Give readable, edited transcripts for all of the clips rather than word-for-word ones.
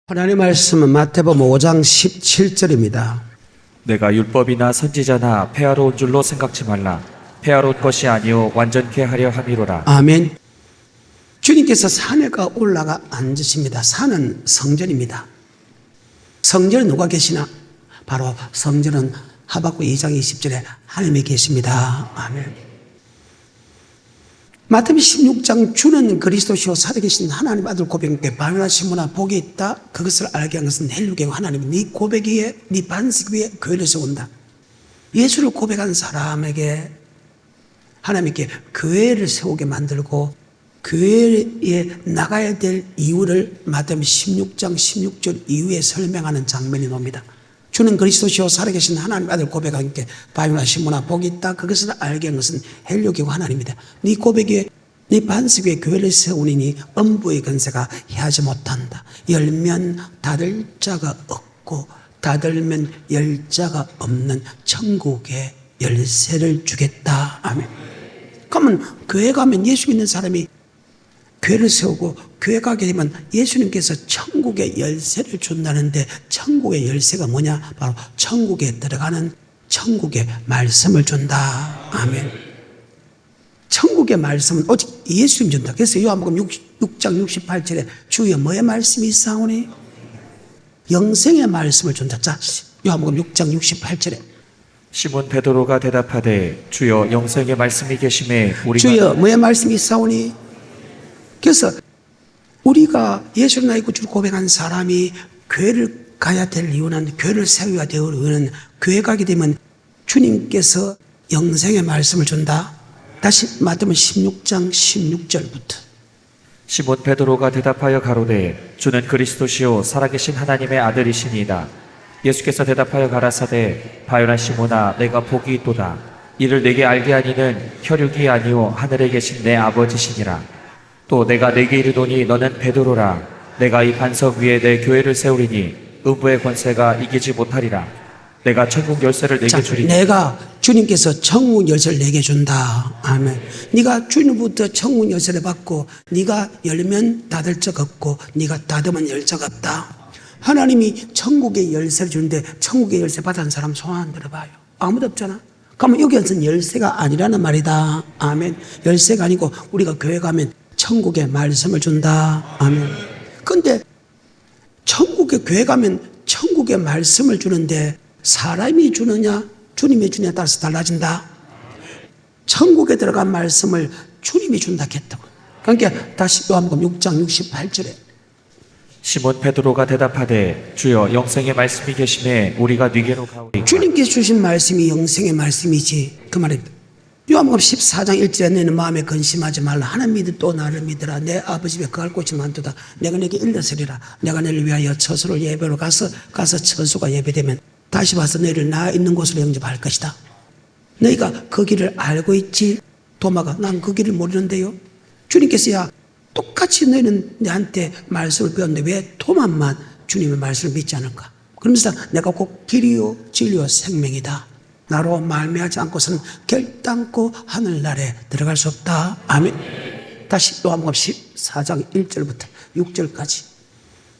하나님의 말씀은 마태복음 5장 17절입니다. 내가 율법이나 선지자나 폐하러 줄로 생각지 말라. 폐하러 것이 아니요 완전케 하려 함이로라. 아멘. 주님께서 산에가 올라가 앉으십니다. 산은 성전입니다. 성전에 누가 계시나? 바로 성전은 하박국 2장 20절에 하나님이 계십니다. 아멘. 마태복음 16장 주는 그리스도시요 살아계신 하나님 아들 고백에 바울시모나 복이 있다. 그것을 알게 한 것은 헬류계고 하나님이 네 고백 위에 네 반석 위에 교회를 세운다. 예수를 고백한 사람에게 하나님께 교회를 세우게 만들고 교회에 나가야 될 이유를 마태복음 16장 16절 이후에 설명하는 장면이 나옵니다. 주는 그리스도시요 살아계신 하나님 아들 고백과 함께 바울나 시모나 복이 있다. 그것을 알게 한 것은 헬류계고 하나님이다. 네 고백 위에 네 반석 위에 교회를 세우니 음부의 권세가 해하지 못한다. 열면 닫을 자가 없고 닫으면 열 자가 없는 천국의 열쇠를 주겠다. 아멘. 그러면 교회 가면 예수 믿는 사람이 교회를 세우고 교회 가게 되면 예수님께서 천국의 열쇠를 준다는데 천국의 열쇠가 뭐냐? 바로 천국에 들어가는 천국의 말씀을 준다. 아멘. 천국의 말씀은 오직 예수님 준다. 그래서 요한복음 6장 68절에 주여 뭐의 말씀이 있사오니? 영생의 말씀을 준다. 자, 요한복음 6장 68절에 시몬 베드로가 대답하되 주여 영생의 말씀이 계심에 우리가 주여 뭐의 말씀이 있사오니? 그래서 우리가 예수를 나의 구주로 고백한 사람이 교회를 가야 될 이유는 교회를 세워야 될 이유는 교회 가게 되면 주님께서 영생의 말씀을 준다. 다시 마태복음 16장 16절부터 시몬 베드로가 대답하여 가로되 주는 그리스도시요 살아계신 하나님의 아들이시니이다. 예수께서 대답하여 가라사대 바요나 시몬아 내가 복이 있도다. 이를 내게 알게 하니는 혈육이 아니요 하늘에 계신 내 아버지시니라. 또 내가 내게 이르노니 너는 베드로라. 내가 이 반석 위에 내 교회를 세우리니 음부의 권세가 이기지 못하리라. 내가 천국 열쇠를 내게 주리니. 내가 주님께서 천국 열쇠를 내게 준다. 아멘. 네가 주님부터 천국 열쇠를 받고 네가 열면 닫을 적 없고 네가 닫으면 열 적 없다. 하나님이 천국의 열쇠를 주는데 천국의 열쇠 받은 사람 손 안 들어봐요. 아무도 없잖아. 그러면 여기서는 열쇠가 아니라는 말이다. 아멘. 열쇠가 아니고 우리가 교회 가면 천국의 말씀을 준다. 아멘. 근데 천국에 교회 가면 천국의 말씀을 주는데 사람이 주느냐 주님이 주느냐에 따라서 달라진다. 천국에 들어간 말씀을 주님이 준다 했다고. 그러니까 다시 요한복음 6장 68절에 시몬 베드로가 대답하되 주여 영생의 말씀이 계심에 우리가 네게로 가오리. 주님께서 주신 말씀이 영생의 말씀이지 그 말입니다. 요한복음 14장 1절에 너는 마음에 근심하지 말라. 하나님이 또 나를 믿으라. 내 아버지 집에 거할 곳이 많도다. 내가 내게 일러서리라. 내가 너를 위하여 처소를 예배로 가서 처소가 예배되면 다시 와서 너희를 나 있는 곳으로 영접할 것이다. 너희가 그 길을 알고 있지? 도마가 난 그 길을 모르는데요. 주님께서 야 똑같이 너희는 내한테 말씀을 배웠는데 왜 도마만 주님의 말씀을 믿지 않을까? 그러면서 내가 곧 길이요 진리요 생명이다. 나로 말미하지 않고서는 결단코 하늘나라에 들어갈 수 없다. 아멘. 다시 요한복음 14장 1절부터 6절까지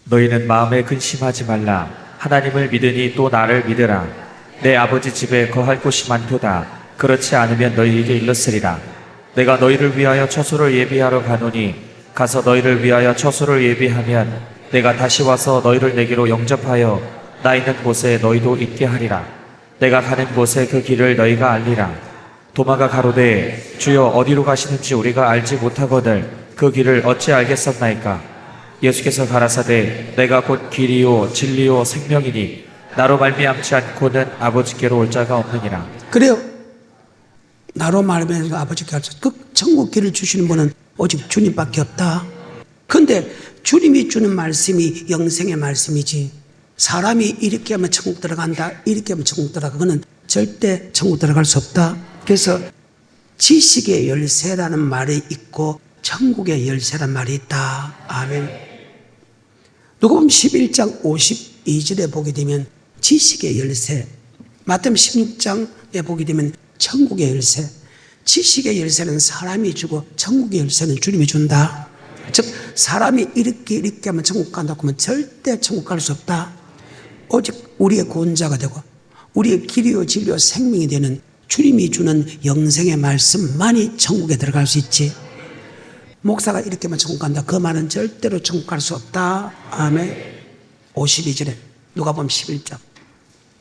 너희는 마음에 근심하지 말라. 하나님을 믿으니 또 나를 믿으라. 내 아버지 집에 거할 곳이 많도다. 그렇지 않으면 너희에게 일렀으리라. 내가 너희를 위하여 처소를 예비하러 가노니 가서 너희를 위하여 처소를 예비하면 내가 다시 와서 너희를 내게로 영접하여 나 있는 곳에 너희도 있게 하리라. 내가 가는 곳에 그 길을 너희가 알리라. 도마가 가로되 주여 어디로 가시는지 우리가 알지 못하거늘 그 길을 어찌 알겠었나이까? 예수께서 가라사대 내가 곧 길이요 진리요 생명이니 나로 말미암지 않고는 아버지께로 올 자가 없느니라. 그래요. 나로 말하면 아버지께 갈 수 그 천국 길을 주시는 분은 오직 주님밖에 없다. 근데 주님이 주는 말씀이 영생의 말씀이지 사람이 이렇게 하면 천국 들어간다 이렇게 하면 천국 들어가 그거는 절대 천국 들어갈 수 없다. 그래서 지식의 열쇠라는 말이 있고 천국의 열쇠라는 말이 있다. 아멘. 누가복음 11장 52절에 보게 되면 지식의 열쇠, 마태복음 16장에 보게 되면 천국의 열쇠, 지식의 열쇠는 사람이 주고 천국의 열쇠는 주님이 준다. 즉 사람이 이렇게 하면 천국 간다고 하면 절대 천국 갈 수 없다. 오직 우리의 구원자가 되고 우리의 길이요 진리요 생명이 되는 주님이 주는 영생의 말씀만이 천국에 들어갈 수 있지. 목사가 이렇게 하면 천국 간다. 그 말은 절대로 천국 갈 수 없다. 아멘. 52절에 누가복음 11장.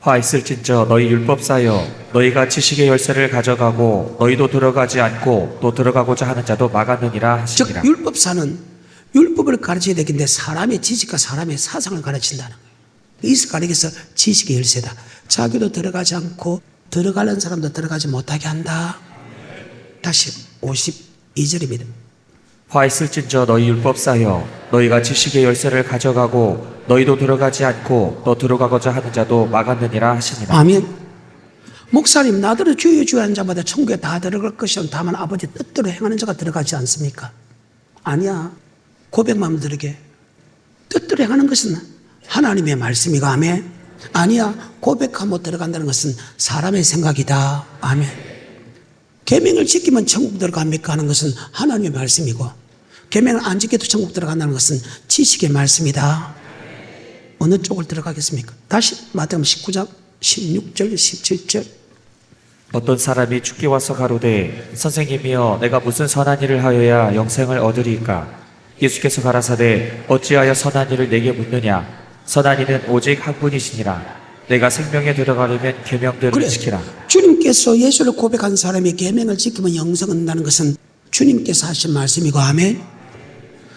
화 있을진저 너희 율법사여 너희가 지식의 열쇠를 가져가고 너희도 들어가지 않고 또 들어가고자 하는 자도 막았느니라 즉 하시니라. 율법사는 율법을 가르쳐야 되겠는데 사람의 지식과 사람의 사상을 가르친다는 거예요. 이것을 가리켜서 지식의 열쇠다. 자기도 들어가지 않고 들어가는 사람도 들어가지 못하게 한다. 다시 52절입니다. 화 있을진저 너희 율법사여 너희가 지식의 열쇠를 가져가고 너희도 들어가지 않고 또 들어가고자 하는 자도 막았느니라 하시니라. 아멘. 목사님, 나더러 주여 주여 하는 자마다 천국에 다 들어갈 것이요 다만 아버지 뜻대로 행하는 자가 들어가지 않습니까? 아니야. 고백만 들으게. 뜻대로 행하는 것은 하나님의 말씀이고, 아멘. 아니야. 고백하고 들어간다는 것은 사람의 생각이다. 아멘. 계명을 지키면 천국 들어갑니까 하는 것은 하나님의 말씀이고, 계명을 안 지켜도 천국 들어간다는 것은 지식의 말씀이다. 어느 쪽을 들어가겠습니까? 다시 마태복음 19장 16절 17절. 어떤 사람이 죽게 와서 가로되 선생님이여 내가 무슨 선한 일을 하여야 영생을 얻으리이까? 예수께서 가라사대 어찌하여 선한 일을 내게 묻느냐? 선한 이는 오직 한 분이시니라. 내가 생명에 들어가려면 계명들을 그래. 지키라. 주님께서 예수를 고백한 사람이 계명을 지키면 영생을 얻는다는 것은 주님께서 하신 말씀이고, 아멘.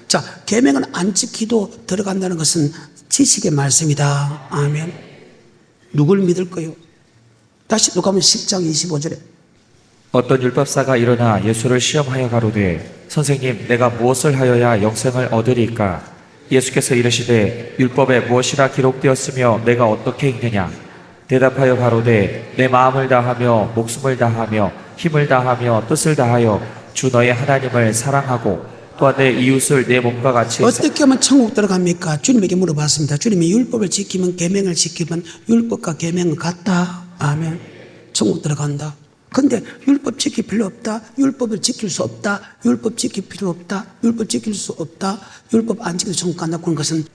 자, 계명을 안 지키도 들어간다는 것은 지식의 말씀이다. 아멘. 누굴 믿을 거요? 다시 누가복음 10장 25절에 어떤 율법사가 일어나 예수를 시험하여 가로되 선생님 내가 무엇을 하여야 영생을 얻으리이까? 예수께서 이르시되 율법에 무엇이라 기록되었으며 내가 어떻게 읽느냐? 대답하여 가로되 내 마음을 다하며 목숨을 다하며 힘을 다하며 뜻을 다하여 주 너의 하나님을 사랑하고 또한 내 이웃을 내 몸과 같이 어떻게 하면 천국 들어갑니까? 주님에게 물어봤습니다. 주님이 율법을 지키면 계명을 지키면 율법과 계명은 같다. 아멘. 천국 들어간다. 근데 율법 지킬 필요 없다. 율법을 지킬 수 없다. 율법 지킬 필요 없다. 율법 지킬 수 없다. 율법 안 지켜도 천국 간다. 그런 것은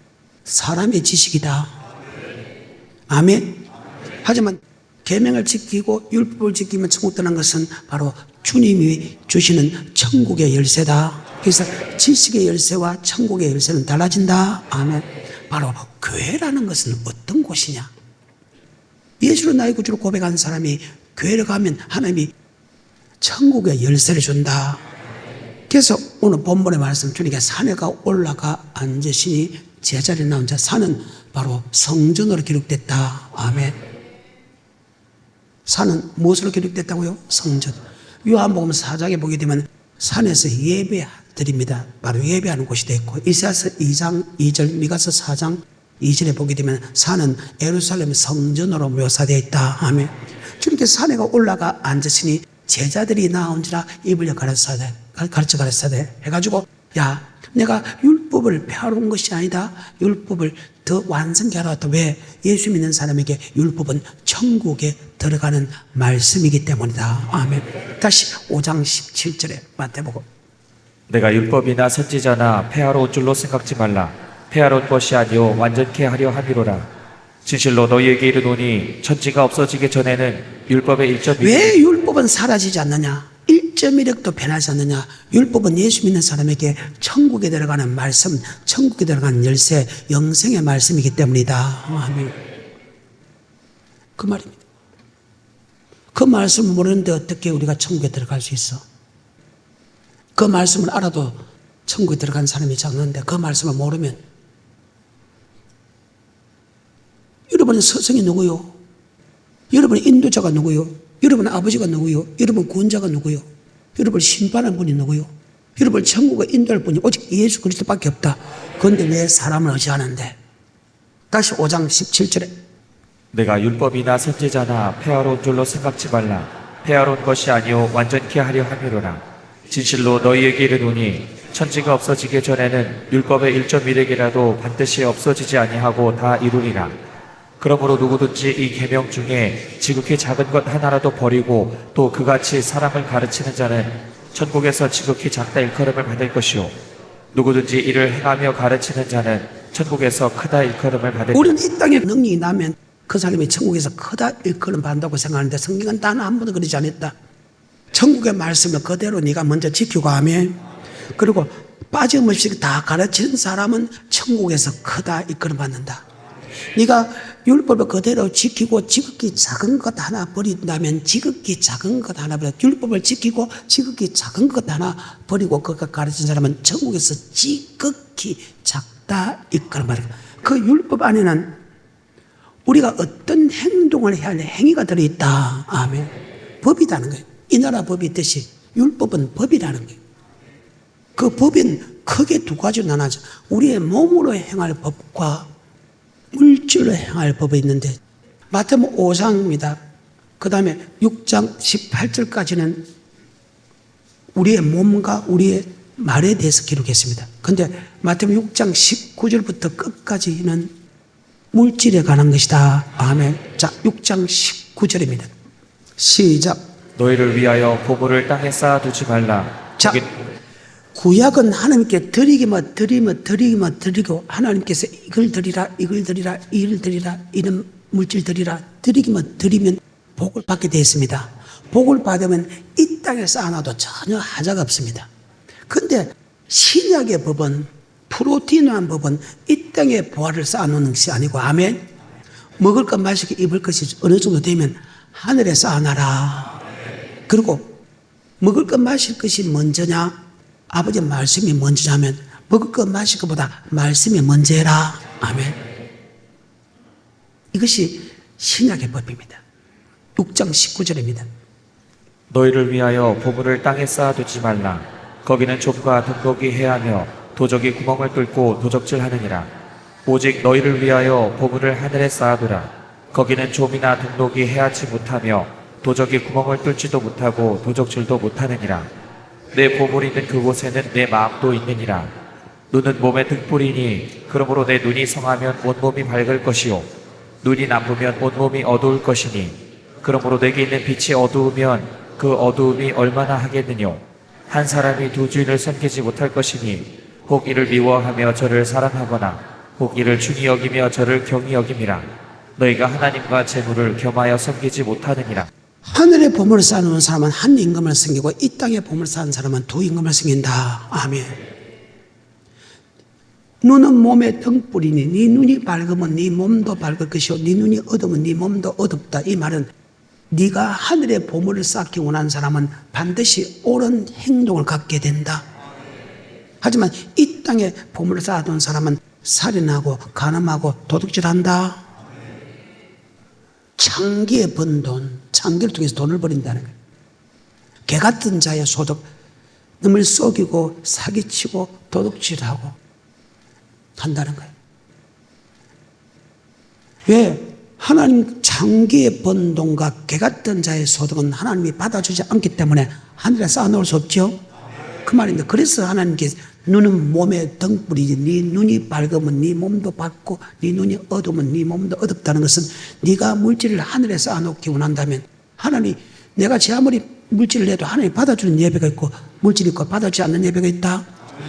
사람의 지식이다. 아멘. 하지만 계명을 지키고 율법을 지키면 천국 들어가는 것은 바로 주님이 주시는 천국의 열쇠다. 그래서 지식의 열쇠와 천국의 열쇠는 달라진다. 아멘. 바로 교회라는 것은 어떤 곳이냐? 예수를 나의 구주로 고백한 사람이 교회를 가면 하나님이 천국의 열쇠를 준다. 그래서 오늘 본문의 말씀 주님께 산에가 올라가 앉으시니 제자리에 나온 자, 산은 바로 성전으로 기록됐다. 아멘. 산은 무엇으로 기록됐다고요? 성전. 요한복음 4장에 보게 되면 산에서 예배드립니다. 바로 예배하는 곳이 되고, 이사야서 2장 2절, 미가서 4장 2절에 보게 되면 산은 예루살렘 성전으로 묘사되어 있다. 아멘. 주님께서 산에가 올라가 앉으시니 제자들이 나온지라 입을 가르쳐 가르쳐대 해가지고, 야, 내가 율법을 폐하러 온 것이 아니다. 율법을 더 완성케 하러 왔다. 왜? 예수 믿는 사람에게 율법은 천국에 들어가는 말씀이기 때문이다. 아멘. 다시 5장 17절에 마태복음. 내가 율법이나 선지자나 폐하러 온 줄로 생각지 말라. 폐하러 온 것이 아니요 완전케 하려 함이로라. 진실로 너희에게 이르노니 천지가 없어지기 전에는 율법의 1.1 왜 율법은 사라지지 않느냐? 1.1획도 변하지 않느냐? 율법은 예수 믿는 사람에게 천국에 들어가는 말씀, 천국에 들어가는 열쇠, 영생의 말씀이기 때문이다. 아멘. 그 말입니다. 그 말씀을 모르는데 어떻게 우리가 천국에 들어갈 수 있어? 그 말씀을 알아도 천국에 들어간 사람이 적는데 그 말씀을 모르면, 여러분의 스승이 누구요? 여러분의 인도자가 누구요? 여러분의 아버지가 누구요? 여러분 구원자가 누구요? 여러분을 심판할 분이 누구요? 여러분을 천국에 인도할 분이 오직 예수 그리스도밖에 없다. 그런데 왜 사람을 의지하는데? 다시 5장 17절에 내가 율법이나 선지자나 폐하러 온 줄로 생각지 말라. 폐하러 온 것이 아니요 완전케 하려 함이로라. 진실로 너희에게 이르노니 천지가 없어지기 전에는 율법의 1.1획이라도 반드시 없어지지 아니하고 다 이루리라. 그러므로 누구든지 이 계명 중에 지극히 작은 것 하나라도 버리고 또 그같이 사람을 가르치는 자는 천국에서 지극히 작다 일컬음을 받을 것이요 누구든지 이를 행하며 가르치는 자는 천국에서 크다 일컬음을 받으리라. 우리는 이 땅에 능력이 나면 그 사람이 천국에서 크다 일컬음 받는다고 생각하는데 성경은 단 한 번도 그러지 않았다. 천국의 말씀을 그대로 네가 먼저 지키고 하면, 그리고 빠짐없이 다 가르치는 사람은 천국에서 크다 일컬음 받는다. 네가 율법을 그대로 지키고 지극히 작은 것 하나 버린다면 지극히 작은 것 하나 버려. 율법을 지키고 지극히 작은 것 하나 버리고 그가 가르친 사람은 천국에서 지극히 작다 일컬음 받는다. 그 율법 안에는 우리가 어떤 행동을 해야 할 행위가 들어있다. 아멘. 법이라는 거예요. 이 나라 법이 있듯이 율법은 법이라는 거예요. 그 법은 크게 두 가지로 나눠져. 우리의 몸으로 행할 법과 물질로 행할 법이 있는데, 마태복음 5장입니다. 그 다음에 6장 18절까지는 우리의 몸과 우리의 말에 대해서 기록했습니다. 그런데 마태복음 6장 19절부터 끝까지는 물질에 관한 것이다. 아멘. 자, 6장 19절입니다. 시작. 너희를 위하여 보물을 땅에 쌓아두지 말라. 자, 구약은 하나님께 드리기만 드리고 하나님께서 이걸 드리라 이런 물질 드리라 드리기만 드리면 복을 받게 되어 있습니다. 복을 받으면 이 땅에 쌓아놔도 전혀 하자가 없습니다. 그런데 신약의 법은, 프로틴한 법은 이 땅에 보화를 쌓아놓는 것이 아니고, 아멘. 먹을 것 마실 것 입을 것이 어느 정도 되면 하늘에 쌓아놔라. 그리고 먹을 것 마실 것이 먼저냐 아버지 말씀이 먼저냐면 먹을 것 마실 것보다 말씀이 먼저 해라. 아멘. 이것이 신약의 법입니다. 6장 19절입니다. 너희를 위하여 보물을 땅에 쌓아두지 말라. 거기는 좀과 등곡이 해하며 도적이 구멍을 뚫고 도적질하느니라. 오직 너희를 위하여 보물을 하늘에 쌓아두라. 거기는 좀이나 등록이 해하지 못하며 도적이 구멍을 뚫지도 못하고 도적질도 못하느니라. 내 보물이 있는 그곳에는 내 마음도 있느니라. 눈은 몸의 등불이니 그러므로 내 눈이 성하면 온몸이 밝을 것이요 눈이 나쁘면 온몸이 어두울 것이니 그러므로 내게 있는 빛이 어두우면 그 어두움이 얼마나 하겠느뇨. 한 사람이 두 주인을 섬기지 못할 것이니 혹 이를 미워하며 저를 사랑하거나 혹 이를 중히 여기며 저를 경히 여김이라. 너희가 하나님과 재물을 겸하여 섬기지 못하느니라. 하늘의 보물을 쌓아놓은 사람은 한 임금을 섬기고 이 땅의 보물을 쌓은 사람은 두 임금을 섬긴다. 아멘. 눈은 몸의 등불이니 네 눈이 밝으면 네 몸도 밝을 것이요 네 눈이 어두우면 네 몸도 어둡다. 이 말은 네가 하늘의 보물을 쌓기 원하는 사람은 반드시 옳은 행동을 갖게 된다. 하지만 이 땅에 보물을 쌓아둔 사람은 살인하고 간음하고 도둑질한다. 창기에 번 돈, 창기를 통해서 돈을 버린다는 거예요. 개 같은 자의 소득, 남을 속이고 사기치고 도둑질하고 한다는 거예요. 왜? 하나님 창기에 번 돈과 개 같은 자의 소득은 하나님이 받아주지 않기 때문에 하늘에 쌓아놓을 수 없죠. 그 말인데, 그래서 하나님께서 눈은 몸의 등불이지 네 눈이 밝으면 네 몸도 밝고 네 눈이 어두우면 네 몸도 어둡다는 것은 네가 물질을 하늘에 쌓아놓기 원한다면 하나님, 내가 제 아무리 물질을 내도 하나님이 받아주는 예배가 있고 물질이 있고 받아주지 않는 예배가 있다.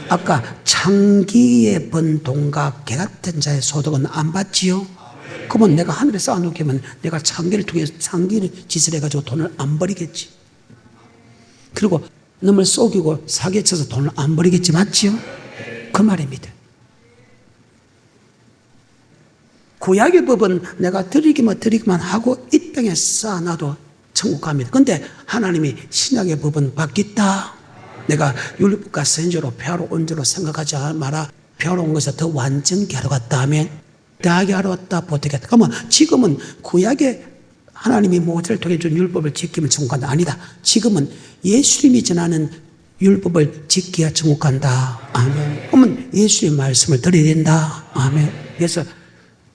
아까 창기에 번 돈과 개 같은 자의 소득은 안 받지요. 그러면 내가 하늘에 쌓아놓게 하면 내가 창기를 통해서 창기를 짓을 해가지고 돈을 안 버리겠지. 그리고 남을 속이고 사기쳐서 돈을 안 버리겠지. 맞지요? 그 말입니다. 구약의 법은 내가 드리기만 하고 이 땅에 쌓아놔도 천국 갑니다. 그런데 하나님이 신약의 법은 바뀌었다. 내가 율법과 선지로 폐하러 온 줄로 생각하지 마라. 폐하러 온 것에서 더 완전케 하러 갔다 하면 대하게 하러 왔다 보태겠다. 그러면 지금은 구약의 하나님이 모세를 통해 준 율법을 지키면 천국 간다. 아니다. 지금은 예수님이 전하는 율법을 지켜야 천국 간다. 아멘. 그러면 예수님의 말씀을 드려야 된다. 아멘. 그래서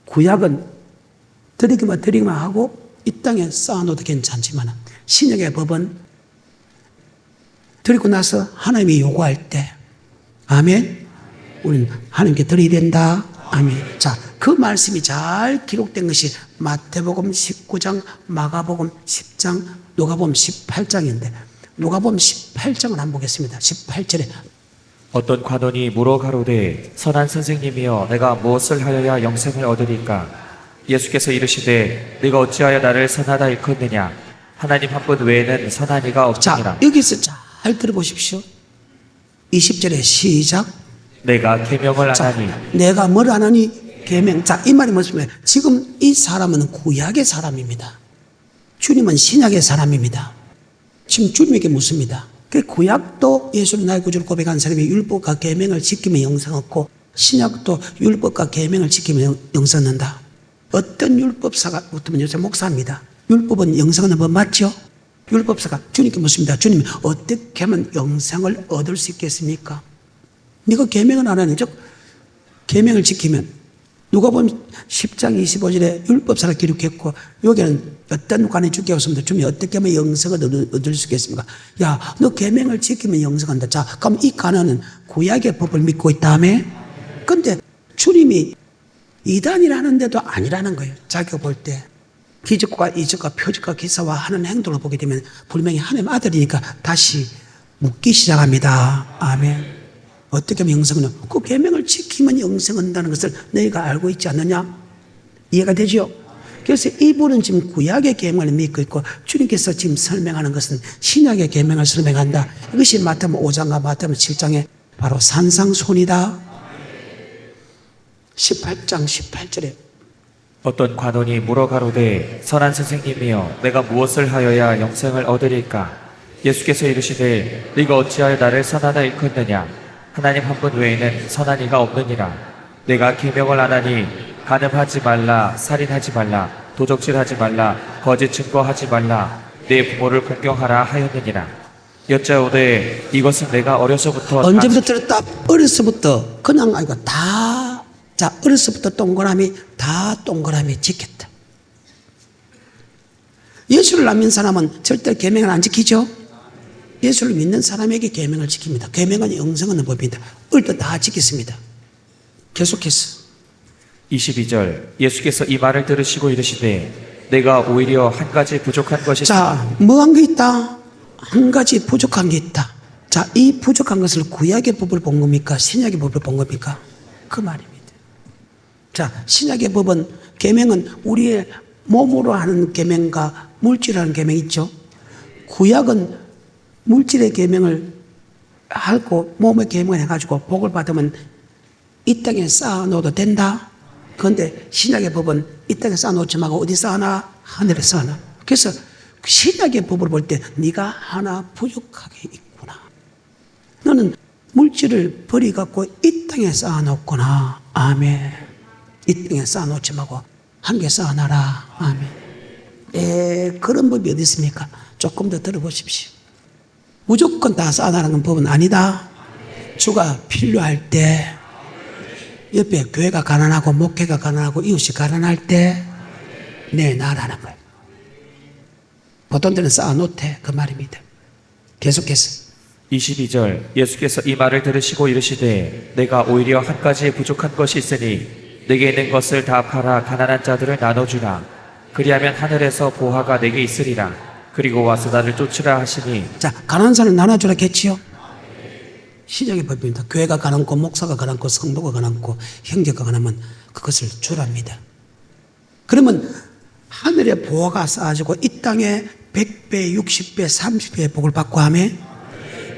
구약은 드리기만 하고 이 땅에 쌓아놓어도 괜찮지만 신약의 법은 드리고 나서 하나님이 요구할 때, 아멘, 우리는 하나님께 드려야 된다. 아멘. 자, 그 말씀이 잘 기록된 것이 마태복음 19장, 마가복음 10장, 누가복음 18장인데 누가복음 18장을 한번 보겠습니다. 18절에 어떤 관원이 물어 가로되 선한 선생님이여 내가 무엇을 하여야 영생을 얻으리까? 예수께서 이르시되 네가 어찌하여 나를 선하다 일컫느냐? 하나님 한 분 외에는 선한 이가 없느니라. 자, 여기서 잘 들어보십시오. 20절에 시작. 내가 계명을 자, 안 하니 내가 뭘 안 하니? 계명. 자, 이 말이 무슨 말이에요? 지금 이 사람은 구약의 사람입니다. 주님은 신약의 사람입니다. 지금 주님에게 묻습니다. 그 구약도 예수를 나의 구주로 고백한 사람이 율법과 계명을 지키면 영생 얻고, 신약도 율법과 계명을 지키면 영생 얻는다. 어떤 율법사가 붙으면 요새 목사입니다. 율법은 영생 얻는 법 맞죠? 율법사가 주님께 묻습니다. 주님, 어떻게 하면 영생을 얻을 수 있겠습니까? 네가 계명을 안 하니, 즉 계명을 지키면, 누가 보면 10장 25절에 율법사를 기록했고, 여기는 어떤 관이 주께 없습니다. 주님, 어떻게 하면 영생을 얻을 수 있겠습니까? 야, 너 계명을 지키면 영생한다. 자, 그럼 이 관원은 구약의 법을 믿고 있다며? 근데 주님이 이단이라는데도 아니라는 거예요. 자기가 볼 때 기적과 이적과 표적과 기사와 하는 행동을 보게 되면 분명히 하나님 아들이니까 다시 묻기 시작합니다. 아멘. 어떻게 하면 영생을 얻는? 그 계명을 지키면 영생 얻는다는 것을 너희가 알고 있지 않느냐? 이해가 되죠? 그래서 이분은 지금 구약의 계명을 믿고 있고, 주님께서 지금 설명하는 것은 신약의 계명을 설명한다. 이것이 마태복음 5장과 마태복음 7장의 바로 산상손이다. 18장 18절에 어떤 관원이 물어 가로되 선한 선생님이여 내가 무엇을 하여야 영생을 얻으리까? 예수께서 이르시되 네가 어찌하여 나를 선하다 일컫느냐? 하나님 한 분 외에는 선한 이가 없느니라. 내가 계명을 안 하니 간음하지 말라, 살인하지 말라, 도적질하지 말라, 거짓 증거하지 말라, 내 부모를 공경하라 하였느니라. 여짜오되 이것은 내가 어려서부터 언제부터 들었다? 어려서부터 그냥 아니고 다, 자, 어려서부터 동그라미, 다 동그라미 지켰다. 예수를 안 믿는 사람은 절대 계명을 안 지키죠. 예수를 믿는 사람에게 계명을 지킵니다. 계명은 영생하는 법입니다. 얼뜻 다 지켰습니다. 계속해서 22절 예수께서 이 말을 들으시고 이르시되 내가 오히려 한 가지 부족한 것이 자, 뭐 한 게 있다? 한 가지 부족한 게 있다. 자, 이 부족한 것을 구약의 법을 본 겁니까? 신약의 법을 본 겁니까? 그 말입니다. 자, 신약의 법은, 계명은 우리의 몸으로 하는 계명과 물질하는 계명이 있죠. 구약은 물질의 계명을 하고 몸의 계명을 해가지고 복을 받으면 이 땅에 쌓아놓아도 된다. 그런데 신약의 법은 이 땅에 쌓아놓지 말고 어디 쌓아놔? 하늘에 쌓아놔. 그래서 신약의 법을 볼 때 네가 하나 부족하게 있구나. 너는 물질을 버리갖고 이 땅에 쌓아놓구나. 아멘. 이 땅에 쌓아놓지 말고 하늘에 쌓아놔라. 아멘. 그런 법이 어디 있습니까? 조금 더 들어보십시오. 무조건 다 쌓아놔라는 법은 아니다. 주가 필요할 때, 옆에 교회가 가난하고 목회가 가난하고 이웃이 가난할 때 내놔라는 거예요. 보통 때는 쌓아놓대, 그 말입니다. 계속해서 22절 예수께서 이 말을 들으시고 이르시되 내가 오히려 한 가지 부족한 것이 있으니 내게 있는 것을 다 팔아 가난한 자들을 나눠주라. 그리하면 하늘에서 보화가 내게 있으리라. 그리고 와서 나를 쫓으라 하시니. 자, 가난한 사람 나눠주라 했지요. 시작의 법입니다. 교회가 가난고 목사가 가난고 성도가 가난고 형제가 가난하면 그것을 주랍니다. 그러면 하늘에 보화가 쌓아지고 이 땅에 100배, 60배, 30배의 복을 받고 하며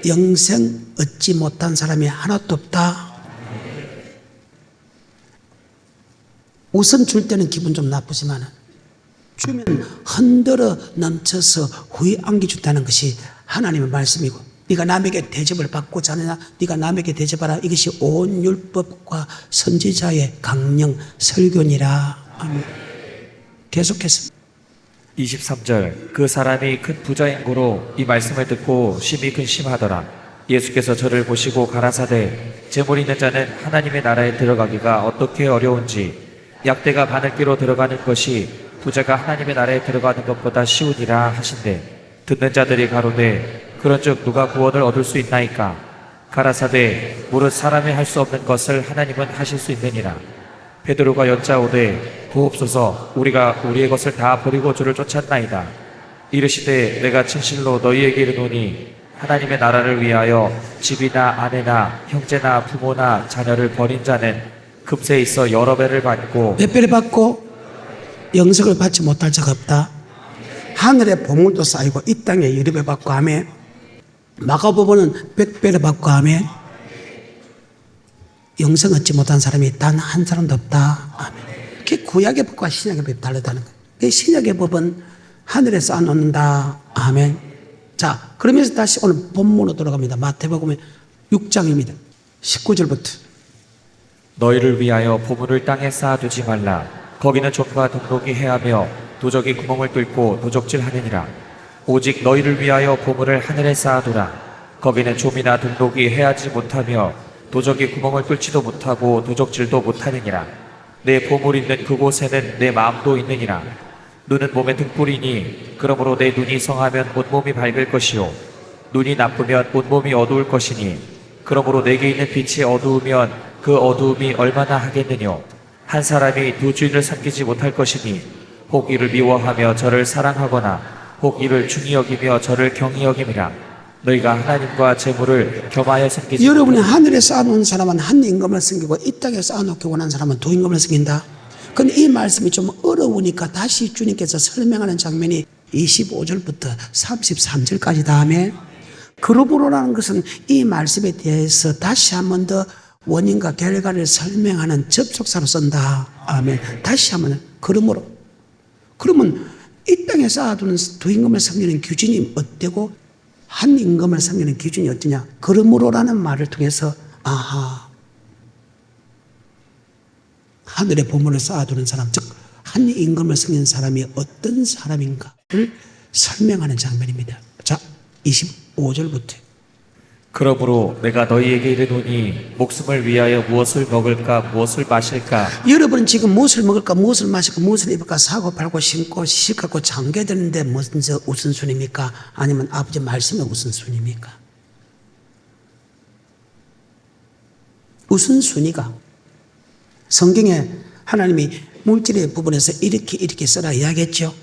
영생 얻지 못한 사람이 하나도 없다. 우선 줄 때는 기분 좀 나쁘지만 주면 흔들어 넘쳐서 후에 안겨준다는 것이 하나님의 말씀이고, 네가 남에게 대접을 받고자 하느냐, 네가 남에게 대접하라. 이것이 온 율법과 선지자의 강령 설교니라. 아멘. 계속해서 23절 그 사람이 큰 부자인 고로 이 말씀을 듣고 심히 근심하더라. 예수께서 저를 보시고 가라사대 재물 있는 자는 하나님의 나라에 들어가기가 어떻게 어려운지 약대가 바늘기로 들어가는 것이 부자가 하나님의 나라에 들어가는 것보다 쉬우니라 하신대. 듣는 자들이 가로되 그런즉 누가 구원을 얻을 수 있나이까? 가라사대 무릇 사람이 할 수 없는 것을 하나님은 하실 수 있느니라. 베드로가 여짜오되 보옵소서 우리가 우리의 것을 다 버리고 주를 쫓았나이다. 이르시되 내가 진실로 너희에게 이르노니 하나님의 나라를 위하여 집이나 아내나 형제나 부모나 자녀를 버린 자는 급세 있어 여러 배를 받고 몇 배를 받고 영생을 받지 못할 자가 없다. 하늘에 보물도 쌓이고 이 땅에 여러 배 받고 하며 마가복음은 100배를 받고 하며 영생 얻지 못한 사람이 단 한 사람도 없다. 아멘. 그게 구약의 법과 신약의 법이 다르다는 거예요. 그 신약의 법은 하늘에 쌓아놓는다. 아멘. 자, 그러면서 다시 오늘 본문으로 돌아갑니다. 마태복음 6장입니다. 19절부터. 너희를 위하여 보물을 땅에 쌓아두지 말라. 거기는 좀과 동독이 해하며 도적이 구멍을 뚫고 도적질하느니라. 오직 너희를 위하여 보물을 하늘에 쌓아두라. 거기는 좀이나 동독이 해하지 못하며 도적이 구멍을 뚫지도 못하고 도적질도 못하느니라. 내 보물 있는 그곳에는 내 마음도 있느니라. 눈은 몸의 등불이니 그러므로 내 눈이 성하면 온몸이 밝을 것이요 눈이 나쁘면 온몸이 어두울 것이니 그러므로 내게 있는 빛이 어두우면 그 어두움이 얼마나 하겠느냐. 한 사람이 두 주인을 섬기지 못할 것이니 혹 이를 미워하며 저를 사랑하거나 혹 이를 중히 여기며 저를 경히 여김이라. 너희가 하나님과 재물을 겸하여 섬기지 여러분이 하늘에 쌓아놓은 사람은 한 임금을 섬기고 이 땅에 쌓아놓기 원하는 사람은 두 임금을 섬긴다. 근데 이 말씀이 좀 어려우니까 다시 주님께서 설명하는 장면이 25절부터 33절까지 다음에 그러므로라는 것은 이 말씀에 대해서 다시 한 번 더 원인과 결과를 설명하는 접속사로 쓴다. 아멘. 다시 한번 그러므로. 그러면 이 땅에 쌓아두는 두 임금을 섬기는 기준이 어때고 한 임금을 섬기는 기준이 어떠냐. 그러므로라는 말을 통해서 아하. 하늘의 보물을 쌓아두는 사람, 즉 한 임금을 섬기는 사람이 어떤 사람인가를 설명하는 장면입니다. 자, 25절부터. 그러므로 내가 너희에게 이르노니 목숨을 위하여 무엇을 먹을까 무엇을 마실까. 여러분은 지금 무엇을 먹을까 무엇을 마실까 무엇을 입을까 사고 팔고 신고 시집 갖고 장계되는데 먼저 우선순위입니까? 아니면 아버지 말씀의 우선순위입니까? 우선순위가 성경에 하나님이 물질의 부분에서 이렇게 써라 이야기했죠.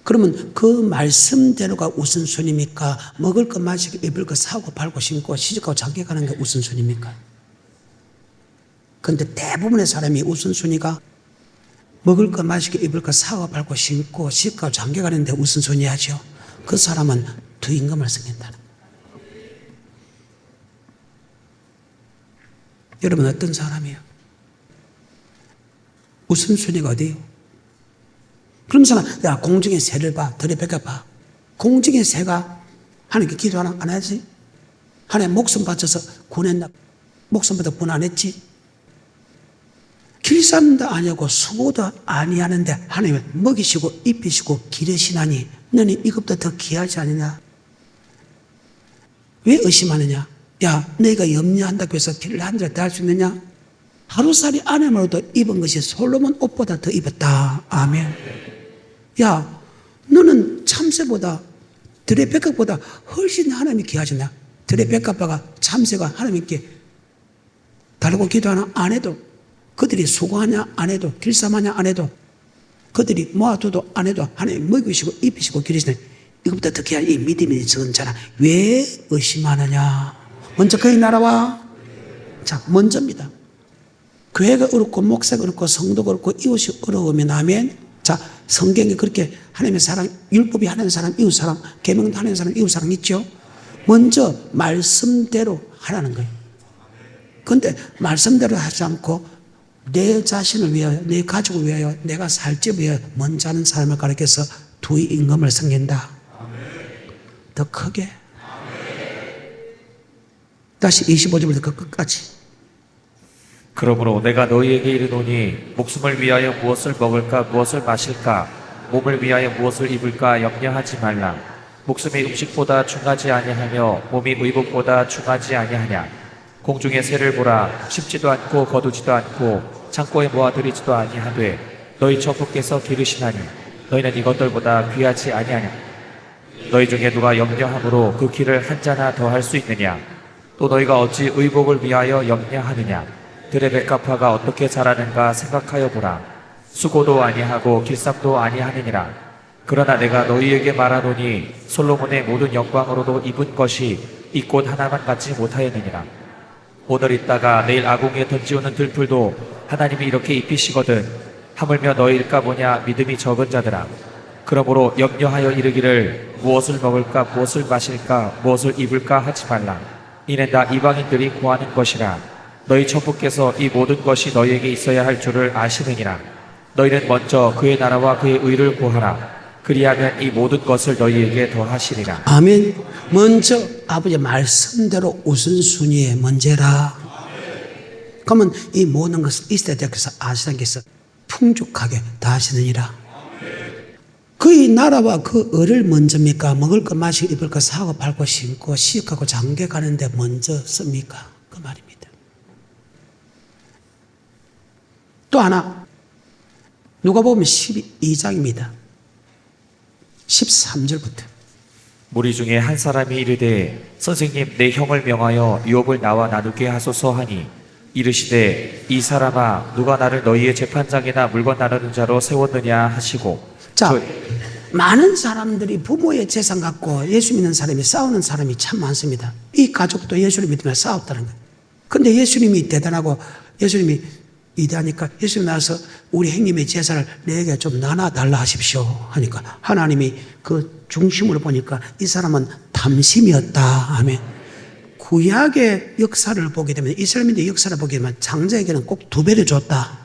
그러면 그 말씀대로가 우선순위입니까? 먹을 것 마실 것 입을 것 사고 팔고 신고 시집가고 장가 가는 게 우선순위입니까? 그런데 대부분의 사람이 우선순위가 먹을 것 마실 것 입을 것 사고 팔고 신고 시집가고 장가 가는 데 우선순위 하죠. 그 사람은 두 임금을 섬긴다는 거예요. 여러분 어떤 사람이에요? 우선순위가 어디예요? 그럼 사람, 야, 공중의 새를 봐. 들에 뺏겨 봐. 공중의 새가 하나님께 기도 안 하지? 하나님 목숨 바쳐서 구했나? 목숨 바쳐 군 안 했지? 길쌈도 아니하고 수고도 아니하는데 하나님을 먹이시고 입히시고 기르시나니 너는 이것보다 더 귀하지 않느냐? 왜 의심하느냐? 야, 너희가 염려한다고 해서 길을 한 자리 달 수 있느냐? 하루살이 아내만으로도 입은 것이 솔로몬 옷보다 더 입었다. 아멘. 야, 너는 참새보다 들의 백합보다 훨씬 하나님이 귀하시나? 들의 백합바가 참새가 하나님께 다르고 기도하나 안 해도 그들이 수고하냐 안 해도 길쌈하냐 안 해도 그들이 모아둬도 안 해도 하나님 먹이시고 입히시고 기르시네. 이것보다 더 귀한 이 믿음이 적은 자라 왜 의심하느냐? 먼저 그의 나라와 자 먼저입니다. 교회가 어렵고 목사가 어렵고 성도가 어렵고 이웃이 어려우면 아멘. 자, 성경에 그렇게 하나님의 사랑, 율법이 하나님의 사랑, 이웃 사랑, 계명도 하나님의 사랑, 이웃 사랑 있죠. 먼저 말씀대로 하라는 거예요. 그런데 말씀대로 하지 않고 내 자신을 위하여, 내 가족을 위하여, 내가 살지 위하여 먼저 하는 삶을 가리켜서 두 임금을 섬긴다. 더 크게. 다시 25절부터 그 끝까지. 그러므로 내가 너희에게 이르노니 목숨을 위하여 무엇을 먹을까 무엇을 마실까 몸을 위하여 무엇을 입을까 염려하지 말라. 목숨이 음식보다 중하지 아니하며 몸이 의복보다 중하지 아니하냐. 공중의 새를 보라. 심지도 않고 거두지도 않고 창고에 모아들이지도 아니하되 너희 천부께서 기르시나니 너희는 이것들보다 귀하지 아니하냐. 너희 중에 누가 염려함으로 그 길을 한 자나 더 할 수 있느냐. 또 너희가 어찌 의복을 위하여 염려하느냐. 들의 백합화가 어떻게 자라는가 생각하여 보라. 수고도 아니하고 길쌈도 아니하느니라. 그러나 내가 너희에게 말하노니 솔로몬의 모든 영광으로도 입은 것이 이 꽃 하나만 갖지 못하였느니라. 오늘 있다가 내일 아궁이에 던지오는 들풀도 하나님이 이렇게 입히시거든 하물며 너희일까 보냐 믿음이 적은 자들아. 그러므로 염려하여 이르기를 무엇을 먹을까 무엇을 마실까 무엇을 입을까 하지 말라. 이는 다 이방인들이 구하는 것이라. 너희 천부께서 이 모든 것이 너희에게 있어야 할 줄을 아시느니라. 너희는 먼저 그의 나라와 그의 의를 구하라. 그리하면 이 모든 것을 너희에게 더하시리라. 아멘. 먼저 아버지의 말씀대로 우선순위에 먼저라. 그러면 이 모든 것을 이스라엘 대학에서 아시다께서 풍족하게 다하시느니라. 그의 나라와 그 의를 먼저입니까? 먹을 것 마시고 입을 것 사고 팔고 신고 시집가고 장계 가는데 먼저 씁니까? 그 말입니다. 또 하나 누가 보면 12장입니다. 13절부터 무리 중에 한 사람이 이르되 선생님 내 형을 명하여 유업을 나와 나누게 하소서 하니 이르시되 이 사람아 누가 나를 너희의 재판장이나 물건 나누는 자로 세웠느냐 하시고. 자, 많은 사람들이 부모의 재산 갖고 예수 믿는 사람이 싸우는 사람이 참 많습니다. 이 가족도 예수를 믿으며 싸웠다는 거예요. 근데 예수님이 대단하고 예수님이 위대하니까 예수님 나와서 우리 형님의 재산을 내게 좀 나눠달라 하십시오 하니까 하나님이 그 중심으로 보니까 이 사람은 탐심이었다. 아멘. 구약의 역사를 보게 되면 이스라엘의 역사를 보게 되면 장자에게는 꼭 2배를 줬다.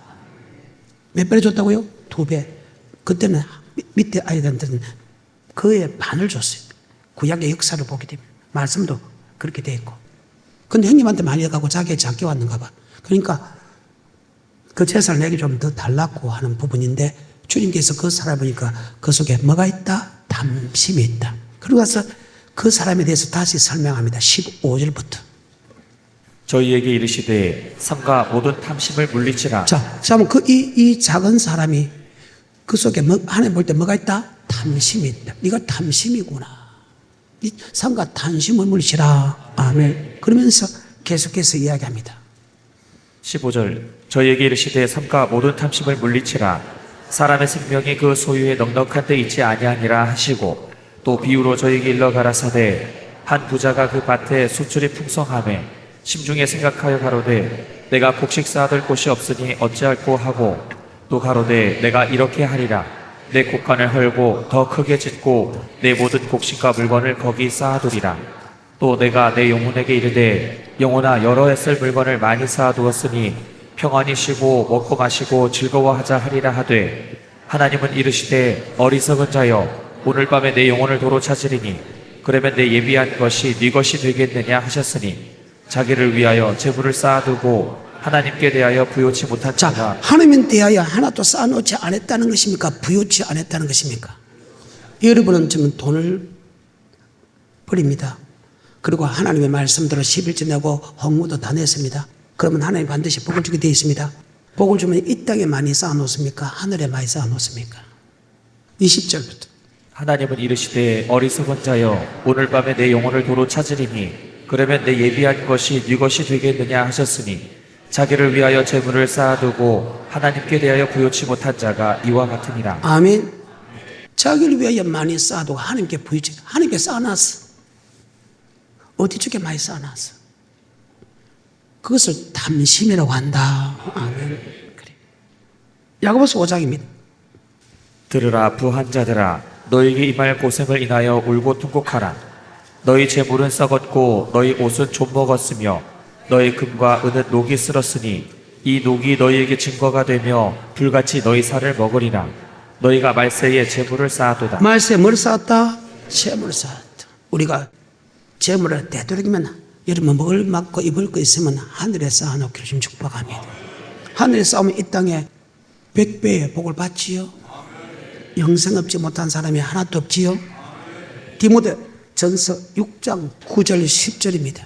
몇 배를 줬다고요? 2배. 그때는 밑에 아이들한테는 그의 반을 줬어요. 구약의 역사를 보게 되면 말씀도 그렇게 돼 있고. 근데 형님한테 많이 가고 자기의 작게 왔는가 봐. 그러니까 그 재산을 내게 좀 더 달라고 하는 부분인데 주님께서 그 사람을 보니까 그 속에 뭐가 있다? 탐심이 있다. 그러고 나서 그 사람에 대해서 다시 설명합니다. 15절부터. 저희에게 이르시되 삼가 모든 탐심을 물리치라. 자, 그러면 이 작은 사람이 그 속에 하나님 볼 때 뭐가 있다? 탐심이 있다. 네가 탐심이구나. 삼가 탐심을 물리치라. 아멘. 그러면서 계속해서 이야기합니다. 15절 저희에게 이르시되 삼가 모든 탐심을 물리치라. 사람의 생명이 그 소유에 넉넉한 데 있지 아니하니라 하시고 또 비유로 저희에게 일러 가라사대 한 부자가 그 밭에 수출이 풍성하매 심중에 생각하여 가로되 내가 곡식 쌓아둘 곳이 없으니 어찌할꼬 하고 또 가로되 내가 이렇게 하리라. 내 곡간을 헐고 더 크게 짓고 내 모든 곡식과 물건을 거기 쌓아두리라. 또 내가 내 영혼에게 이르되 영혼아 여러 해 쓸 물건을 많이 쌓아두었으니 평안히 쉬고 먹고 마시고 즐거워하자 하리라 하되 하나님은 이르시되 어리석은 자여 오늘 밤에 내 영혼을 도로 찾으리니 그러면 내 예비한 것이 네 것이 되겠느냐 하셨으니 자기를 위하여 재물을 쌓아두고 하나님께 대하여 부요치 못한 자, 자가. 하나님에 대하여 하나도 쌓아놓지 않았다는 것입니까? 부요치 않았다는 것입니까? 여러분은 지금 돈을 버립니다. 그리고 하나님의 말씀대로 11조 내고 헌금도 다 냈습니다. 그러면 하나님 반드시 복을 주게 되어 있습니다. 복을 주면 이 땅에 많이 쌓아놓습니까? 하늘에 많이 쌓아놓습니까? 20절부터. 하나님은 이르시되 어리석은 자여 오늘 밤에 내 영혼을 도로 찾으리니 그러면 내 예비한 것이 네 것이 되겠느냐 하셨으니 자기를 위하여 재물을 쌓아두고 하나님께 대하여 부요치 못한 자가 이와 같으니라. 아멘. 자기를 위하여 많이 쌓아두고 하나님께 부유치, 하나님께 쌓아놨어. 어디 쪽에 많이 쌓아놨어. 그것을 탐심이라고 한다. 아멘. 그래. 야고보서 5장입니다. 들으라 부한 자들아 너에게 임할 고생을 인하여 울고 통곡하라. 너희 재물은 썩었고 너희 옷은 좀 먹었으며 너희 금과 은은 녹이 쓸었으니 이 녹이 너희에게 증거가 되며 불같이 너희 살을 먹으리라. 너희가 말세에 재물을 쌓아두다. 말세에 뭘 쌓았다? 재물을 쌓았다. 우리가 재물을 되도록이면 여러분 먹을 먹고 입을 거 있으면 하늘에 쌓아놓기를 좀 축복합니다. 하늘에 쌓으면 이 땅에 100배의 복을 받지요. 영생 얻지 못한 사람이 하나도 없지요. 디모데 전서 6장 9절 10절입니다.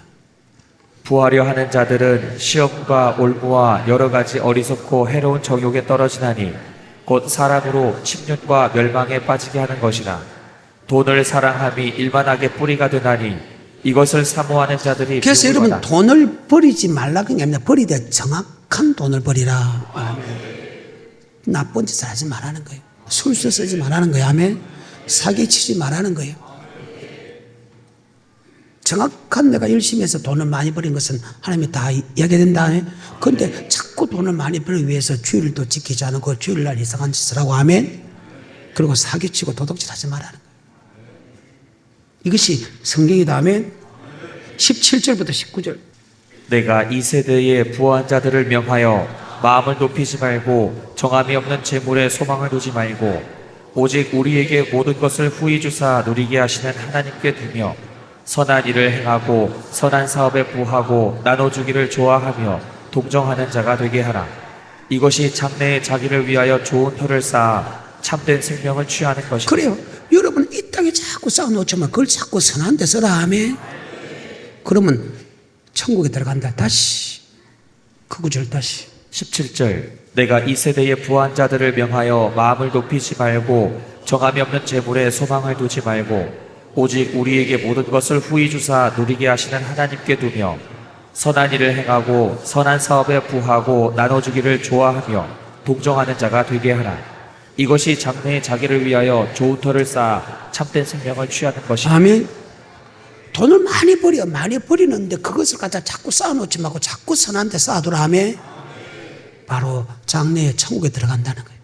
부하려 하는 자들은 시험과 올무와 여러 가지 어리석고 해로운 정욕에 떨어지나니 곧 사람으로 침륜과 멸망에 빠지게 하는 것이라. 돈을 사랑함이 일만하게 뿌리가 되나니 이것을 사모하는 자들이 그래서 비옥을 여러분 받아. 돈을 버리지 말라는 게 아니라 버리되 정확한 돈을 버리라. 아멘. 나쁜 짓을 하지 말라는 거예요. 술수 쓰지 말라는 거예요. 아멘. 사기치지 말라는 거예요. 정확한 내가 열심히 해서 돈을 많이 버린 것은 하나님이 다 이야기된다. 그런데 자꾸 돈을 많이 벌기 위해서 주일도 지키지 않고 주일날 이상한 짓을 하고 하면, 그리고 사기치고 도둑질 하지 말라는 거예요. 이것이 성경이다 하면 17절부터 19절. 내가 이 세대의 부한 자들을 명하여 마음을 높이지 말고 정함이 없는 재물에 소망을 두지 말고 오직 우리에게 모든 것을 후히 주사 누리게 하시는 하나님께 두며 선한 일을 행하고 선한 사업에 부하고 나눠주기를 좋아하며 동정하는 자가 되게 하라. 이것이 장래에 자기를 위하여 좋은 터를 쌓아 참된 생명을 취하는 것이다. 그래요. 여러분 이 땅에 자꾸 쌓아놓지만 그걸 자꾸 선한 데 써라 하면, 그러면 천국에 들어간다. 다시 그 구절 다시 17절 내가 이 세대의 부한 자들을 명하여 마음을 높이지 말고 정함이 없는 재물에 소망을 두지 말고 오직 우리에게 모든 것을 후히 주사 누리게 하시는 하나님께 두며 선한 일을 행하고 선한 사업에 부하고 나눠주기를 좋아하며 동정하는 자가 되게 하라. 이것이 장래에 자기를 위하여 좋은 터를 쌓아 참된 생명을 취하는 것이다. 아멘. 돈을 많이 버리는데 그것을 갖다 자꾸 쌓아놓지 말고 자꾸 선한 데 쌓아두라 하면 바로 장래에 천국에 들어간다는 거예요.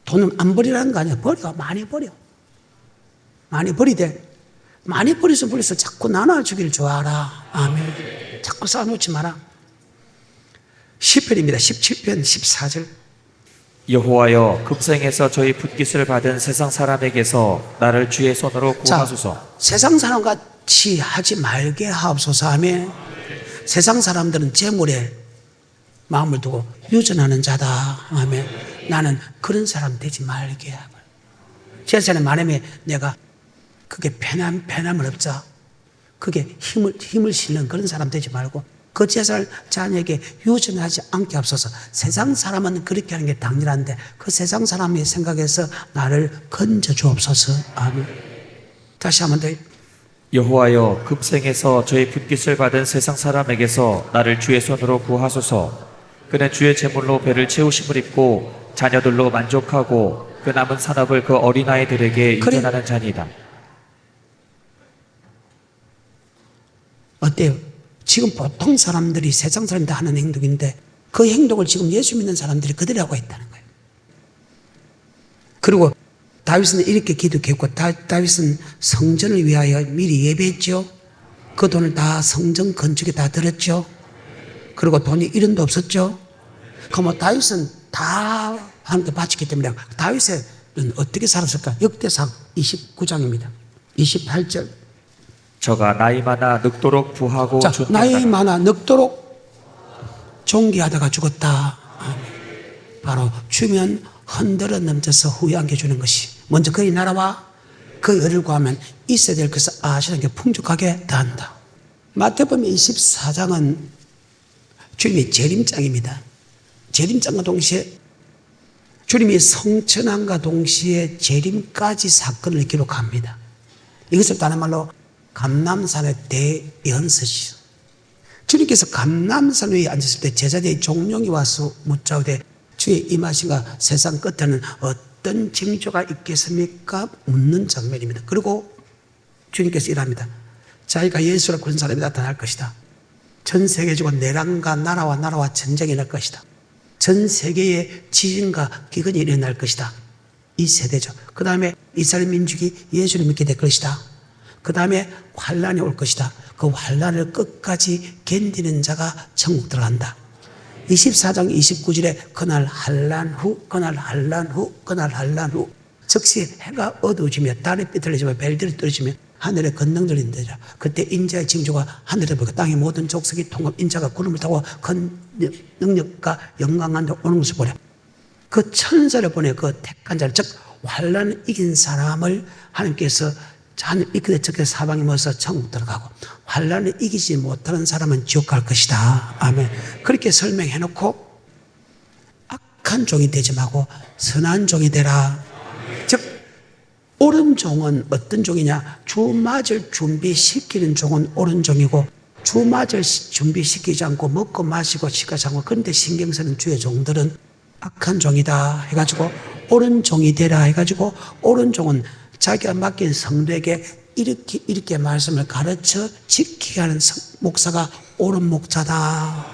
돈은 안 버리라는 거 아니야. 버려. 많이 버려. 많이 버리되, 많이 버려서 자꾸 나눠주기를 좋아하라. 아멘. 자꾸 쌓아놓지 마라. 시편입니다. 17편 14절. 여호와여 급생에서 저희 붓깃을 받은 세상 사람에게서 나를 주의 손으로 구하소서. 세상 사람 같이 하지 말게 하옵소서 하며, 세상 사람들은 재물에 마음을 두고 유전하는 자다. 아멘. 나는 그런 사람 되지 말게 하고. 제사는 말하면 내가 그게 편함을 없자. 그게 힘을 실는 그런 사람 되지 말고 그 제사를 자녀에게 유전하지 않게 하옵소서. 세상 사람은 그렇게 하는 게 당연한데 그 세상 사람의 생각에서 나를 건져 주옵소서. 아멘. 다시 한번 더. 여호와여 급생에서 저희 붓깃을 받은 세상 사람에게서 나를 주의 손으로 구하소서. 그는 주의 제물로 배를 채우심을 입고 자녀들로 만족하고 그 남은 산업을 그 어린아이들에게 유전하는 자니이다. 어때요? 지금 보통 사람들이 세상 사람들 하는 행동인데 그 행동을 지금 예수 믿는 사람들이 그대로 하고 있다는 거예요. 그리고 다윗은 이렇게 기도했고, 다윗은 성전을 위하여 미리 예배했죠. 그 돈을 다 성전 건축에 다 들었죠. 그리고 돈이 1원도 없었죠. 그럼 다윗은 다 하나님께 바쳤기 때문에 다윗은 어떻게 살았을까? 역대상 29장입니다. 28절. 저가 나이 많아 늙도록 부하고 나이 많아 늙도록 존귀하다가 죽었다. 바로 주면 흔들어 넘쳐서 후회하게 주는 것이, 먼저 그의 나라와 그 의를 구하면 있어야 될 것을 아시는 게 풍족하게 다한다. 마태복음 24장은 주님의 재림장입니다. 재림장과 동시에 주님이 성천함과 동시에 재림까지 사건을 기록합니다. 이것을 다른 말로 감람산의 대연설이죠. 주님께서 감람산 위에 앉았을 때 제자들의 종용이 와서 묻자오되 주의 임하심과 세상 끝에는 어떤 징조가 있겠습니까? 묻는 장면입니다. 그리고 주님께서 이랍니다. 자기가 예수라 그런 사람이 나타날 것이다. 전 세계적으로 내란과 나라와 전쟁이 날 것이다. 전 세계에 지진과 기근이 일어날 것이다. 이 세대죠. 그 다음에 이스라엘 민족이 예수를 믿게 될 것이다. 그 다음에 환란이 올 것이다. 그 환란을 끝까지 견디는 자가 천국 들어간다. 24장 29절에 그날 환란 후 즉시 해가 어두워지며 달이 삐뚤어지며 별들이 떨어지며 하늘에 건능들이 인되라. 그때 인자의 징조가 하늘에 보고 땅의 모든 족속이 통합 인자가 구름을 타고 큰 능력과 영광한데 오는 것을 보려. 그 천사를 보내 그 택한 자를, 즉 환란을 이긴 사람을 하나님께서 하늘 이끌어 적게 사방에 모여서 천국 들어가고, 환란을 이기지 못하는 사람은 지옥 갈 것이다. 아멘. 그렇게 설명해 놓고 악한 종이 되지 말고 선한 종이 되라. 즉 옳은 종은 어떤 종이냐? 주 맞을 준비시키는 종은 옳은 종이고, 주 맞을 준비시키지 않고 먹고 마시고 시가지 않고 그런데 신경 쓰는 주의 종들은 악한 종이다 해가지고 옳은 종이 되라 해가지고 옳은 종은 자기가 맡긴 성도에게 이렇게 말씀을 가르쳐 지키게 하는 목사가 옳은 목사다.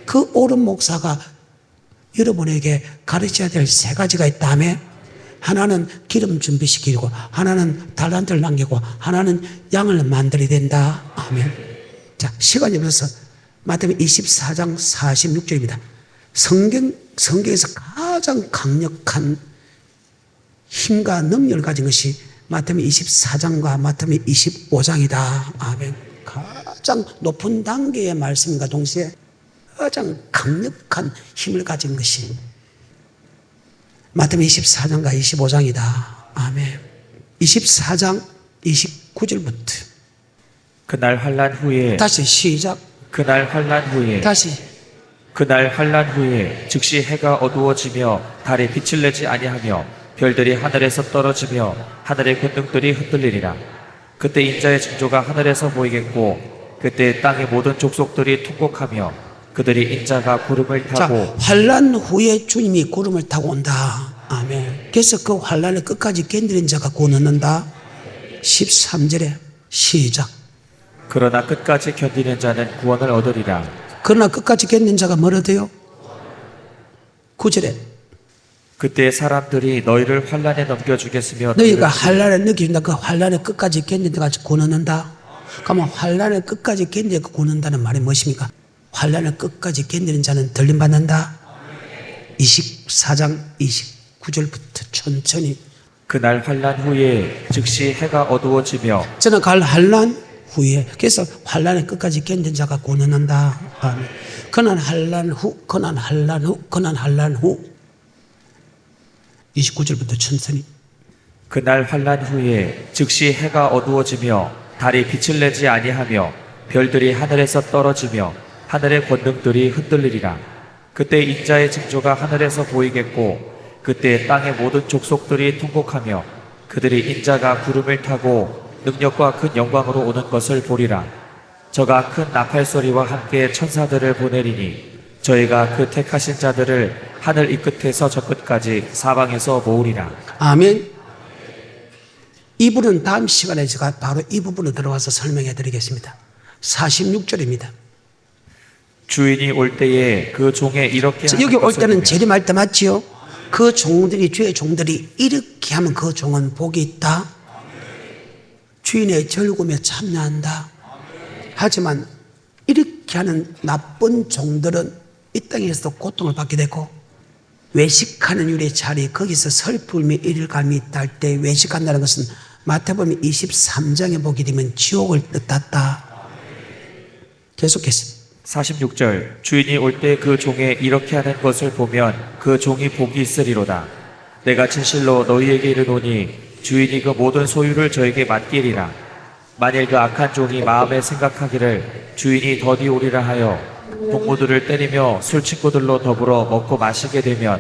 그 옳은 목사가 여러분에게 가르쳐야 될 세 가지가 있다며, 하나는 기름 준비시키고, 하나는 달란트를 남기고, 하나는 양을 만들어야 된다. 아멘. 자, 시간이 없어서 마태복음 24장 46절입니다. 성경에서 가장 강력한 힘과 능력을 가진 것이 마태복음 24장과 마태복음 25장이다. 아멘. 가장 높은 단계의 말씀과 동시에 가장 강력한 힘을 가진 것이 마태복음 24장과 25장이다. 아멘. 24장 29절부터 그날 환란 후에 다시 시작. 그날 환란 후에 다시 그날 환란 후에 즉시 해가 어두워지며 달이 빛을 내지 아니하며 별들이 하늘에서 떨어지며 하늘의 권능들이 흔들리리라. 그때 인자의 징조가 하늘에서 보이겠고 그때 땅의 모든 족속들이 통곡하며 그들이 인자가 구름을 자, 타고 환란 후에 주님이 구름을 타고 온다. 아멘. 그래서 그 환란을 끝까지 견디는 자가 구원 얻는다. 13절에 시작. 그러나 끝까지 견디는 자는 구원을 얻으리라. 그러나 끝까지 견디는 자가 뭘 얻어요? 9절에 그때 사람들이 너희를 환란에 넘겨주겠으며 너희가 환란을 느껴준다. 그 환란을 끝까지 견디는 자가 구원 얻는다. 그러면 환란을 끝까지 견디고 구원 얻는다는 말이 무엇입니까? 환란을 끝까지 견디는 자는 들림 받는다. 24장 29절부터 천천히. 그날 환란 후에 즉시 해가 어두워지며 저는 갈 환란 후에, 그래서 환란을 끝까지 견딘 자가 구원 얻는다. 아멘. 그날 환란 후, 그날 환란 후, 그날 환란 후. 29절부터 천천히. 그날 환란 후에 즉시 해가 어두워지며 달이 빛을 내지 아니하며 별들이 하늘에서 떨어지며 하늘의 권능들이 흔들리리라. 그때 인자의 징조가 하늘에서 보이겠고 그때 땅의 모든 족속들이 통곡하며 그들이 인자가 구름을 타고 능력과 큰 영광으로 오는 것을 보리라. 저가 큰 나팔 소리와 함께 천사들을 보내리니 저희가 그 택하신 자들을 하늘 이 끝에서 저 끝까지 사방에서 모으리라. 아멘. 이 부분은 다음 시간에 제가 바로 이 부분으로 들어와서 설명해 드리겠습니다. 46절입니다. 주인이 올 때에 그 종에 이렇게 하는 여기 올 것을 때는 보며 재림할 때 맞지요? 그 종들이, 주의 종들이 이렇게 하면 그 종은 복이 있다. 주인의 절구에 참여한다. 하지만 이렇게 하는 나쁜 종들은 이 땅에서도 고통을 받게 되고, 외식하는 율의 자리, 거기서 슬픔이 이를감이 있다 할 때 외식한다는 것은 마태복음 23장에 보게 되면 지옥을 뜻한다. 계속해서 46절 주인이 올 때 그 종에 이렇게 하는 것을 보면 그 종이 복이 있으리로다. 내가 진실로 너희에게 이르노니 주인이 그 모든 소유를 저에게 맡기리라. 만일 그 악한 종이 마음에 생각하기를 주인이 더디 오리라 하여 동무들을 때리며 술 친구들로 더불어 먹고 마시게 되면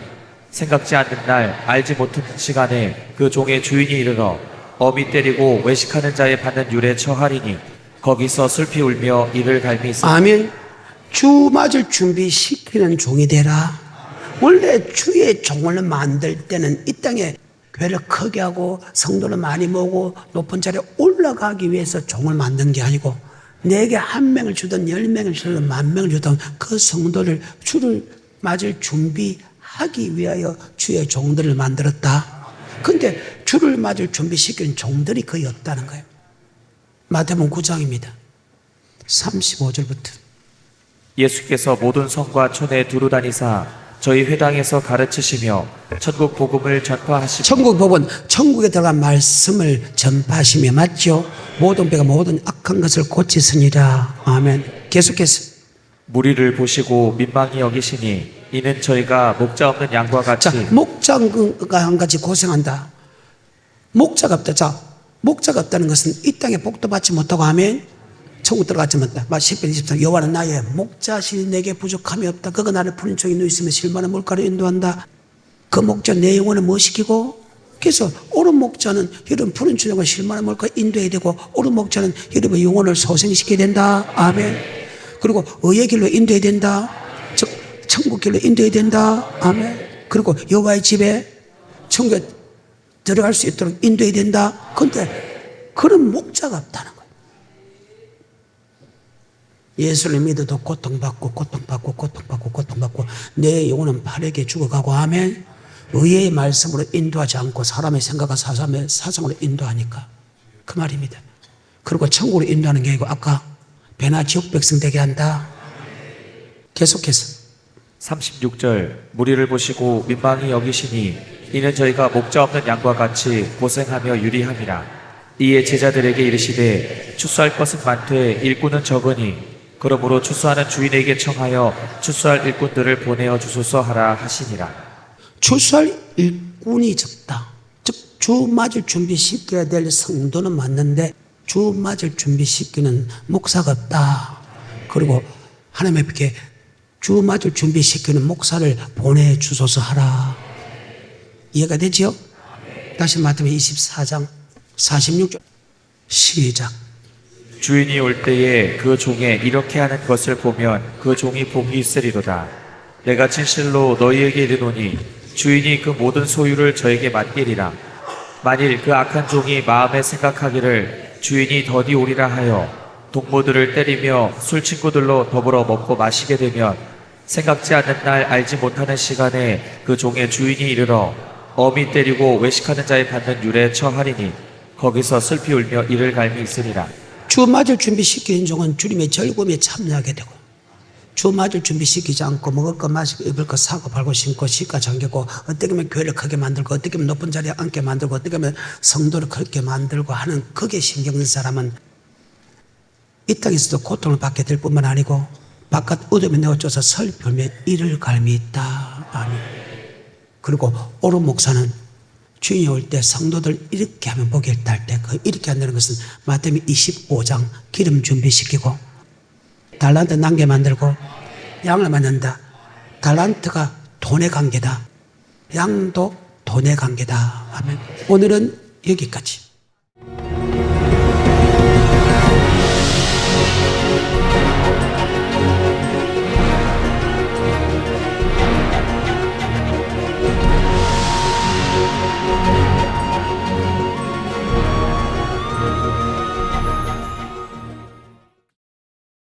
생각지 않는 날 알지 못한 시간에 그 종의 주인이 이르러 어미 때리고 외식하는 자의 받는 율에 처하리니 거기서 슬피 울며 이를 갈미있으리라. 아멘. 주 맞을 준비시키는 종이 되라. 원래 주의 종을 만들 때는 이 땅에 교회를 크게 하고 성도를 많이 모으고 높은 자리에 올라가기 위해서 종을 만든 게 아니고, 내게 한 명을 주든 10명을 주든 10,000명을 주든 그 성도를 주를 맞을 준비하기 위하여 주의 종들을 만들었다. 근데 주를 맞을 준비시키는 종들이 거의 없다는 거예요. 마태복음 9장입니다. 35절부터. 예수께서 모든 성과 촌에 두루 다니사 저희 회당에서 가르치시며 천국 복음을 전파하시고 천국 법은 천국에 들어간 말씀을 전파하시며, 맞죠? 모든 배가 모든 악한 것을 고치시니라. 아멘. 계속해서. 무리를 보시고 민망히 여기시니 이는 저희가 목자 없는 양과 같이 자, 목자가 한 가지 고생한다. 목자가 없다. 자, 목자가 없다는 것은 이 땅에 복도 받지 못하고, 아멘. 천국 들어가지 못한다. 10편 24 여호와는 나의 목자시니 내게 부족함이 없다. 그가 나를 푸른 쪽에 누이시며 실만한 물가로 인도한다. 그 목자 내 영혼을 뭐 시키고? 그래서 옳은 목자는 여러분 푸른 쪽에 실만한 물가로 인도해야 되고, 옳은 목자는 여러분 영혼을 소생시켜야 된다. 아멘. 그리고 의의 길로 인도해야 된다. 즉 천국 길로 인도해야 된다. 아멘. 그리고 여호와의 집에 천국에 들어갈 수 있도록 인도해야 된다. 그런데 그런 목자가 없다는 거예요. 예수를 믿어도 고통받고 내 영혼은 파래게 죽어가고 아멘. 의의 말씀으로 인도하지 않고 사람의 생각과 사상으로 인도하니까 그 말입니다. 그리고 천국으로 인도하는 게 아니고 아까 배나 지옥 백성 되게 한다. 계속해서 36절 무리를 보시고 민망히 여기시니 이는 저희가 목자 없는 양과 같이 고생하며 유리함이라. 이에 제자들에게 이르시되 추수할 것은 많되 일꾼은 적으니 그러므로 추수하는 주인에게 청하여 추수할 일꾼들을 보내어 주소서 하라 하시니라. 추수할 일꾼이 적다. 즉 주 맞을 준비시켜야 될 성도는 맞는데 주 맞을 준비시키는 목사가 없다. 그리고 하나님께 주 맞을 준비시키는 목사를 보내주소서 하라. 이해가 되지요? 다시 마태복음 24장 46절 시작. 주인이 올 때에 그 종에 이렇게 하는 것을 보면 그 종이 복이 있으리로다. 내가 진실로 너희에게 이르노니 주인이 그 모든 소유를 저에게 맡기리라. 만일 그 악한 종이 마음에 생각하기를 주인이 더디 오리라 하여 동무들을 때리며 술 친구들로 더불어 먹고 마시게 되면 생각지 않는 날 알지 못하는 시간에 그 종의 주인이 이르러 어미 때리고 외식하는 자에 받는 율에 처하리니 거기서 슬피 울며 이를 갈미 있으리라. 주 맞을 준비시키는 종은 주님의 절금에 참여하게 되고 주 맞을 준비시키지 않고 먹을 거 마시고 입을 거 사고 팔고 신고 시가 잠기고 어떻게 하면 교회를 크게 만들고 어떻게 하면 높은 자리에 앉게 만들고 어떻게 하면 성도를 크게 만들고 하는 그게 신경 쓴 사람은 이 땅에서도 고통을 받게 될 뿐만 아니고 바깥 어둠에 내어줘서 슬프며 이를 갈미 있다. 아니. 그리고 옳은 목사는 주인이 올 때 성도들 이렇게 하면 복이 있다 할 때 그 이렇게 한다는 것은 마태복음 25장 기름 준비시키고 달란트 남게 만들고 양을 만든다. 달란트가 돈의 관계다. 양도 돈의 관계다. 아멘. 오늘은 여기까지.